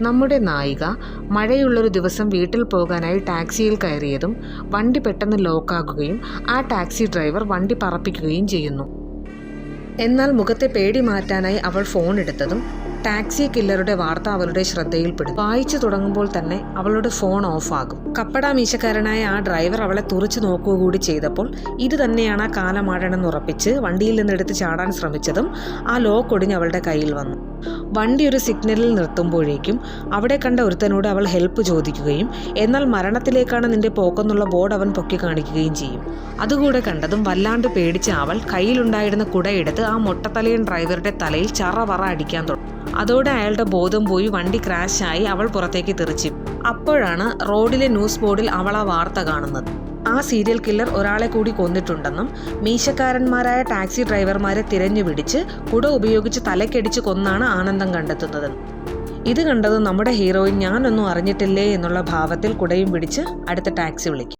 നമ്മുടെ നായിക മഴയുള്ളൊരു ദിവസം വീട്ടിൽ പോകാനായി ടാക്സിയിൽ കയറിയതും വണ്ടി പെട്ടെന്ന് ലോക്കാകുകയും ആ ടാക്സി ഡ്രൈവർ വണ്ടി പറപ്പിക്കുകയും ചെയ്യുന്നു. എന്നാൽ മുഖത്തെ പേടി മാറ്റാനായി അവൾ ഫോൺ എടുത്തതും ടാക്സി കില്ലറുടെ വാർത്ത അവളുടെ ശ്രദ്ധയിൽപ്പെടും. വായിച്ചു തുടങ്ങുമ്പോൾ തന്നെ അവളുടെ ഫോൺ ഓഫാകും. കപ്പട മീശക്കാരനായ ആ ഡ്രൈവർ അവളെ തുറച്ചു നോക്കുക കൂടി ചെയ്തപ്പോൾ ഇത് തന്നെയാണ് ആ കാലമാടനെന്ന് ഉറപ്പിച്ച് വണ്ടിയിൽ നിന്നെടുത്ത് ചാടാൻ ശ്രമിച്ചതും ആ ലോക്ക് ഒടിഞ്ഞ് അവളുടെ കയ്യിൽ വന്നു. വണ്ടി ഒരു സിഗ്നലിൽ നിർത്തുമ്പോഴേക്കും അവിടെ കണ്ട ഒരുത്തനോട് അവൾ ഹെൽപ്പ് ചോദിക്കുകയും എന്നാൽ മരണത്തിലേക്കാണ് നിന്റെ പോക്കെന്നുള്ള ബോർഡ് അവൻ പൊക്കി കാണിക്കുകയും ചെയ്യും. അതുകൂടെ കണ്ടതും വല്ലാണ്ട് പേടിച്ച അവൾ കയ്യിലുണ്ടായിരുന്ന കുടയെടുത്ത് ആ മൊട്ടത്തലയൻ ഡ്രൈവറുടെ തലയിൽ ചറവറ അടിക്കാൻ തുടങ്ങി. അതോടെ അയാളുടെ ബോധം പോയി വണ്ടി ക്രാഷായി അവൾ പുറത്തേക്ക് തെറിച്ചു. അപ്പോഴാണ് റോഡിലെ ന്യൂസ് ബോർഡിൽ അവൾ ആ വാർത്ത കാണുന്നത്. ആ സീരിയൽ കില്ലർ ഒരാളെ കൂടി കൊന്നിട്ടുണ്ടെന്നും മീശക്കാരന്മാരായ ടാക്സി ഡ്രൈവർമാരെ തിരഞ്ഞുപിടിച്ച് കുട ഉപയോഗിച്ച് തലക്കടിച്ച് കൊന്നാണ് ആനന്ദം കണ്ടെത്തുന്നത്. ഇത് കണ്ടത് നമ്മുടെ ഹീറോയിൻ ഞാനൊന്നും അറിഞ്ഞിട്ടില്ലേ എന്നുള്ള ഭാവത്തിൽ കുടയും പിടിച്ച് അടുത്ത ടാക്സി വിളിക്കും.